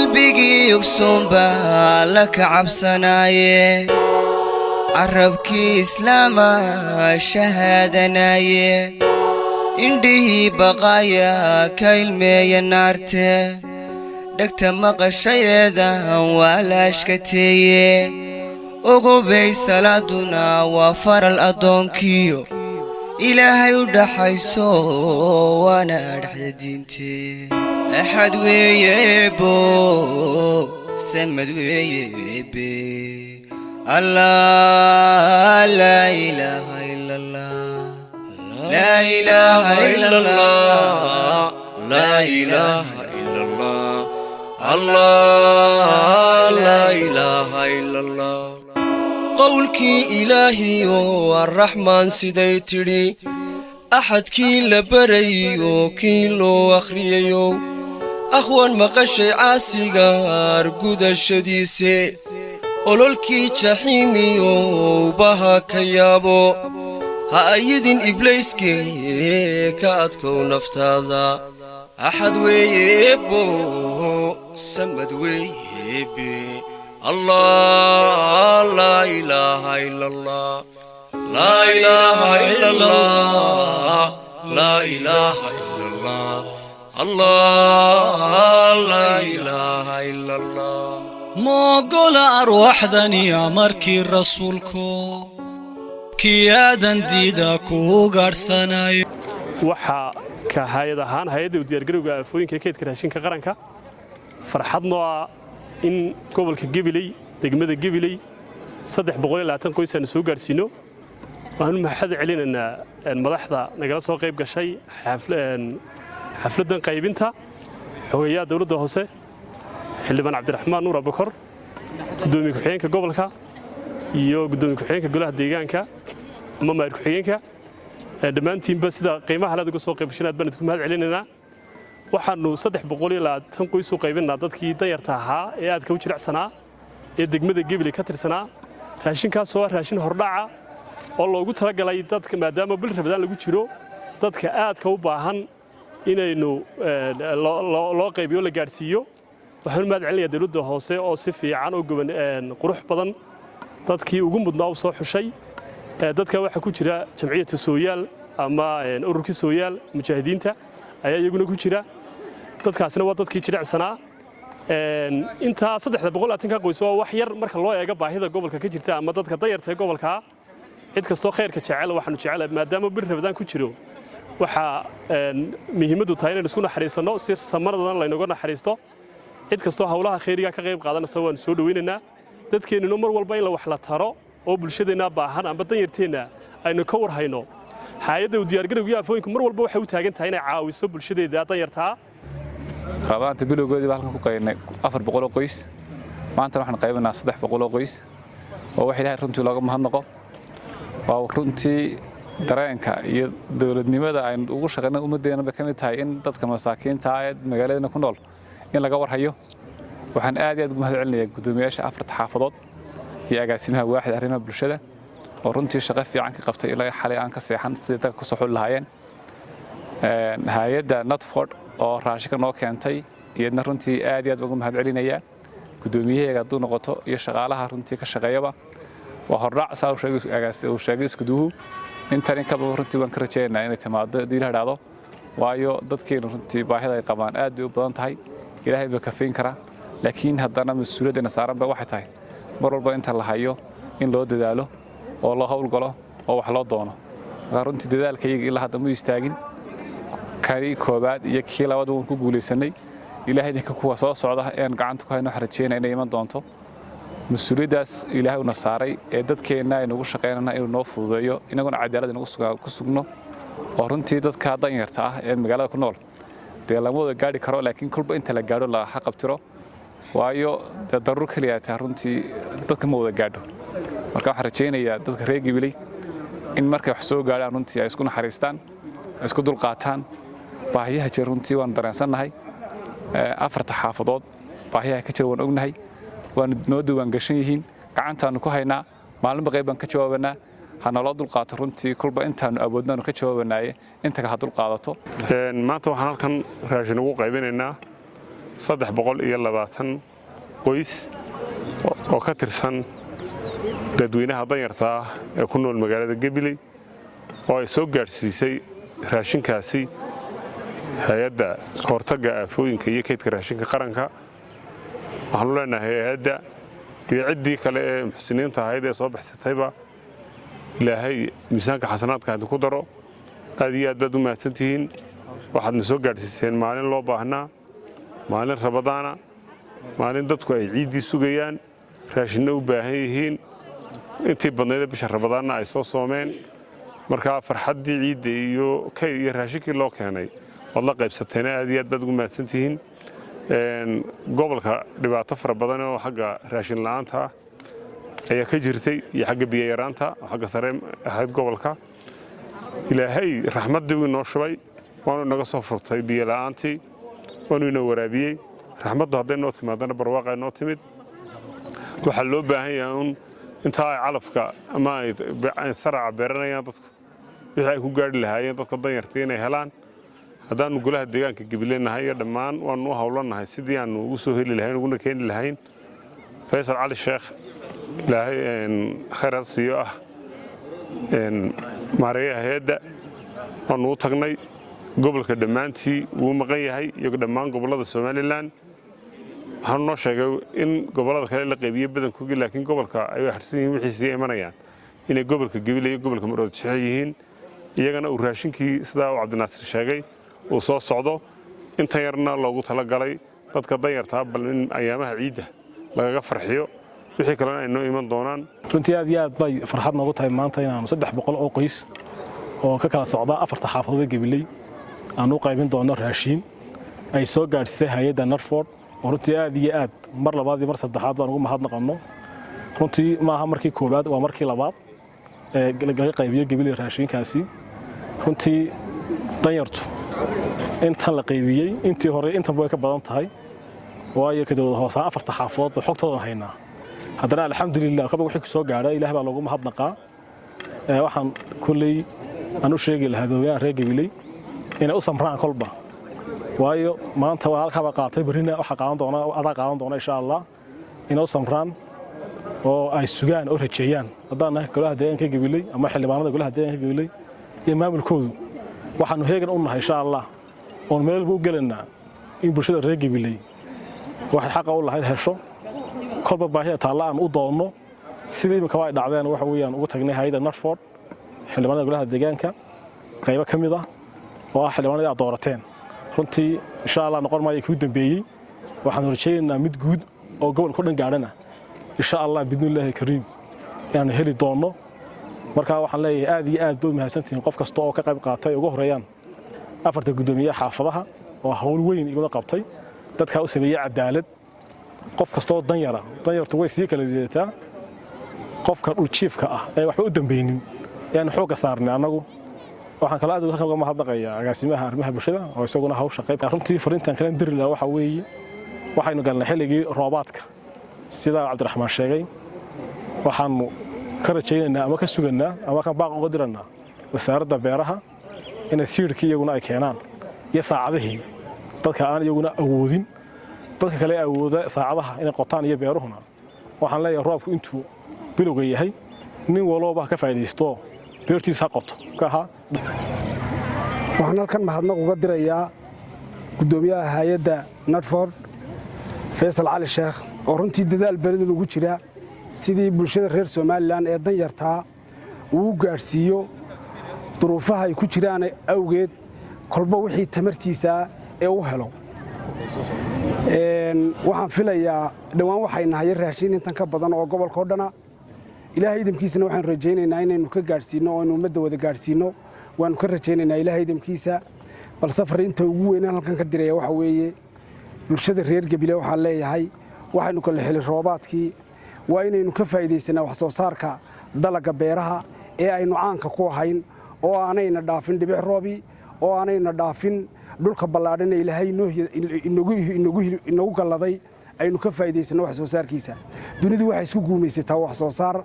قلبي يقسم بالك عبسناي عربكي إسلاما شهادناي إنديه بقايا كلمة نارته دكت مقشيدا ولا شكتي وقبي صلاتنا وفر الأدونكيو إلهي ودحيسو وانا رحل دينتي أحد ويبو سمد ويبي الله لا إله إلا الله لا إله إلا الله لا إله إلا الله الله لا إله إلا الله قولك إلهي والرحمن سيديتري أحد كي لبريو كي لو أخريو أخوان مقشي عاسيقار قود الشديسي أولولكي تحيميو بها كيابو هايدين إبليسكي كاتكو نفتاذا أحد ويبو سمد ويبي الله لا إله إلا الله لا إله إلا الله لا إله إلا الله الله لا إله إلا الله موقول أروح ذني أمركي رسولكو كيادا ديداكو قرصناي وحا كهايدهان هايدي وديارغرowga afooyinka keedka raashinka qaranka farxadno in gobolka Gabiley degmada Gabiley 320 qoys aan soo gaarsiino waxaan mahad celinayna madaxda nagala soo qayb gashay xafladan qaybinta xogayaha dawladda hoose xildhibaan Cabdiraxmaan Nuur Abukar gudoomiye ku-xigeenka gobolka iyo gudoomiye ku-xigeenka golaha deegaanka ama maayir ku-xigeenka dhammaantiinba sida qiimaha la uga soo qaybshanaad baan idinku mahad celinaynaa waxaanu 320 qoys u qaybinaa dadkii danyarta ahaa ee aadka u jiracsanaa ee degmada Gabiley ka tirsanaa raashinkaas oo raashin hordhaca oo loogu talagalay dadka maadaama bil Ramadaan lagu jiro dadka aadka u baahan inaynu loo qaybiyo la gaarsiiyo waxaan mahad celinayaa dawladda hoose oo si fiican oo goban qurux badan dadkii ugu mudnaa u soo xushay dadka waxa ku jira jamciyadda Sooyaal ama ururka Sooyaal mujaahidiinta ayaa iyaguna ku jira dadkaasina waa dadkii jiracsanaa inta 320 qoys oo wax yar marka loo eego baahida gobolka ka jirta ama dadka danyarta ee gobolka cid kasto khayrka jecel waxaanu jecelahay maadaama bil Ramadaan ku jiro waxa muhiimadu tahay in isku naxariisano si samaradan la inaga naxariisto cid kasto hawlaha khayriga ka qayb qaadanaysa waan soo dhaweynaynaa dadkeenuna mar walba in la wax la taro oo bulshadeena baahan amba danyarteena aynu ka warhayno hay'adda u diyaargarowga afooyinku mar walba waxay u taagan tahay inay caawiso bulshadeeda danyarta rabaanta bilowgoodii halkan ku qaynay 400 qoys maanta waxaan qaybinaa 300 qoys oo wax ilaahay runtii looga mahadnaqo waa runtii dareenka iyo dawladnimada ay ugu shaqeynaa ummadeena ka mid tahay in dadka masaakiinta ah ee magaalada ku nool in laga warhayo waxaan aad iyo aad ugu mahad celinayaa gudoomiyaasha afarta xaafadood iyo agaasimaha waaxda arrimaha bulshada oo runtii shaqo fiican ka qabtay ilaa xalay aan ka seexan sidii dadka ku soo xul lahaayeen hay'adda Notford oo raashinka noo keentay iyadna runtii aad iyo aad ugu mahad celinayaa gudoomiyaha hadduu noqoto iyo shaqaalaha runtii ka shaqeeyaba waa hordhac soo sheegay isku duuhu inta in ka badan runtii waan ka rajaynaynaa inay timaado hadii la hadaado waayo dadkeena runtii baahida ay qabaan aad u badan tahay ilaahay baa ka fiin kara laakiin haddana mas'uuliyadna saaran ba waxay tahay mar walba inta la hayo in loo dadaalo oo loo hawl galo oo wax loo doono runtii dadaalkayga ilaa hadda ma istaagin kari koobaad iyo kii labaad waan ku guuleysanay ilaahay idinka kuwa soo socda een gacanta ku hayno xarajeena inay iman doonto mas'uuliyadaas ilaahay una saaray ee dadkeena ay nagu shaqeynayna inuu noo fududeeyo inaguna cadaalad inagu sugno oo runtii dadka danyarta ah ee magaalada ku nool dee lama wada gaari karo laakiin kulba inta la gaadho la xaqabtiro waayo daruur kaliya tahay runtii dadka ma wada gaadho marka waxaan rajaynayaa dadka reer Gabiley in markay wax soo gaaraan runtii ay isku naxariistaan isku dul qaataan baahiyaha jir runtii waan dareensanahay afarta xaafadood baahiyaha ka jir waan ognahay waan noo duwan gashan yihiin gacantaanu ku haynaa maalin baqay baan ka jawaabanaa hana loo dul qaato runtii kulba intaanu awoodnaanu ka jawaabanaaye inta ka dul qaadato maanta waxaan halkan raashin ugu qaybinaynaa 320 qoys oo ka tirsan dadweynaha danyarta ah ee ku nool magaalada Gabiley oo ay soo gaarsiisay raashinkaasi hay'adda kahortagga aafooyinka iyo kaydka raashinka qaranka. waxaan leenahay hay'adda iyo ciddii kale ee muxsiniinta ahayd ee soo baxsatayba ilaahay miisaanka xasanaadka ku daro. aad iyo aad baad u mahadsantihiin. waxaadna soo gaarsiiseen maalin loo baahnaa, maalin rabadaana, maalin dadku ay ciiddii sugayaan, raashinna u baahan yihiin. intii badnayd bisha rabadaana ay soo soomeen. marka farxaddii ciidda iyo kay iyo raashinkii loo keenay wad la qaybsateen. aad iyo aad baad ugu mahadsantihiin. gobolka dhibaato fara badan oo xagga raashin la'aanta ayaa ka jirtay iyo xagga biyo yaraanta oo xagga sare ahayd gobolka. ilaahay raxmaddii uu inoo shubay, waanu naga soo furtay biyo la'aantii, waanu inoo waraabiyey. raxmaddu hadday noo timaadana barwaaqa inoo timid. waxaa loo baahan yahay inta ay calafka ama ay saraca beeranayaan dadku wixii ay ku gaari lahaayeen dadka danyarta inay helaan. haddaanu golaha deegaanka Gabiley nahay iyo dhammaan waanu u hawlanahay sidii aanu ugu soo heli lahayn uguna keeni lahayn. Faysal Cali Sheekh ilaahay khayr siiyo maareeyaha hay'adda waanu u tagnay. gobolka dhammaantii wuu maqan yahay iyo dhammaan gobollada Somaliland. waxaan noo sheegay in gobollada kale la qaybiyo badankoodii laakiin gobolka ay harsan yihiin wixii sii imanayaan inay gobolka Gabiley iyo gobolka Maroodijeex yihiin. iyagana uu raashinkii sidaa uu Cabdinaasir sheegay uu soo socdo. inta yarna loogu talagalay dadka danyarta bal in ayaamaha ciidda lagaga farxiyo. wixii kalena ay noo iman doonaan. runtii aad iyo aad bay farxad noogu tahay maanta inaanu 300 oo qoys oo ka kala socda 4 xaafadood Gabiley aanu qaybin doono raashin ay soo gaarsiisay hay'adda Narford. runtii aad iyo aad mar labaad iyo mar saddexaad baan ugu mahadnaqano. runtii maaha markii koobaad waa markii labaad ee laga qaybiyo Gabiley raashinkaasi. runtii danyartu inta la qaybiyay intii hore inta way ka badan tahay waayo ka dawlad hoose 4 xaafadood xogtooda haynaa. haddana alxamdulillah kaba wixii soo gaaray ilaahay baa loogu mahadnaqaa. waxaan kulay aanu sheegi lahaa dadweynaha reer Gabiley inay u samraan kolba waayo maanta waa halka qaatay barina waxa qaadan doona insha Allah inay u samraan oo ay sugaan oo rajeeyaan. haddana golaha deegaanka Gabiley ama xildhibaanada golaha deegaanka Gabiley iyo maamulkoodu waxaanu heegan u nahay insha Allah oo meel buu galanaa in bulshada reer Gabiley waxa xaq u lahayd hesho kolba baahida taalaan u doono sidii ma ka way dhacdeen waxa weeyaan ugu tagnay hay'adda Narford xildhibaanada golaha deegaanka qaybo kamid ah oo xildhibaanada ay doorateen. runtii insha Allah noqon maayo ku dambeeyay waxaan rajaynaynaa mid guud oo gobolka dhan gaarana insha Allah bidnillaahi kariim inaan heli doono. marka waxaan leeyahay aad iyo aad buu mahadsantiin qof kasta oo ka qayb qaatay ugu horeeyaan 4 gudoomiyaha xaafadaha oo hawl weyn igu qabtay dadka u sameeyay cadaalad. qof kasta oo danyartu way sii kala diidataa. qofka uu chiefka ah ee waxba u dambeeynin yaan xooga saarnay anagu. waxaan kala aad uga mahadnaqayaa agaasimaha arrimaha bulshada oo isaguna hawsha qayb runtii fariintan kala diri lahaa waxa weeye waxaynu galnay xilligii roobaadka sida Cabdiraxmaan sheegay. waxaanu ka rajaynaynaa ama ka suganaa ama ka baaq uga diranaa wasaaradda beeraha inay siirkii iyaguna ay keenaan iyo saacadihii dadka aan iyaguna awoodin dadka kale awooda saacadaha inay qotaan iyo beeruhuna. waxaan leeyahay roobku intuu bilowga yahay nin walba ka faa'iideysto beertiisa qoto kaha. waxaan halkan mahadnaq uga dirayaa gudoomiyaha hay'adda Narford Faysal Cali Sheekh oo runtii dadaal badan ugu jira sidii bulshada reer Somaliland ee danyarta uu gaarsiiyo duruufaha ay ku jiraan awgeed kolba wixii tamartiisa ee uu helo. waxaan filayaa dhawaan waxay nahay raashin intan ka badan oo gobolka oo dhana. ilaahay idimkiisana waxaan rajaynaynaa inaynu ka gaarsiino oo inuu ummadda wada gaarsiino. waanu ka rajaynaynaa ilaahay idimkiisa. bal safar inta ugu weyn halkan ka diraya waxa weeye bulshada reer Gabiley waxaan leeyahay waxaynu kala xili roobaadkii waa inaynu ka faa'iideysanaa wax soo saarka dalagga beeraha ee aynu caanka ku ahayn oo aanayna dhaafin dhibic roobi oo aanayna dhaafin dhulka ballaadhan ee ilaahay inagu galladay aynu ka faa'iideysano wax soo saarkiisa. dunidu waxay isku guumaysataa wax soo saar.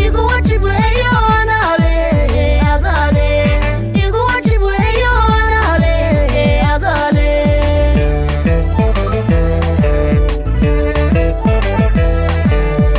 igu wajib weeyo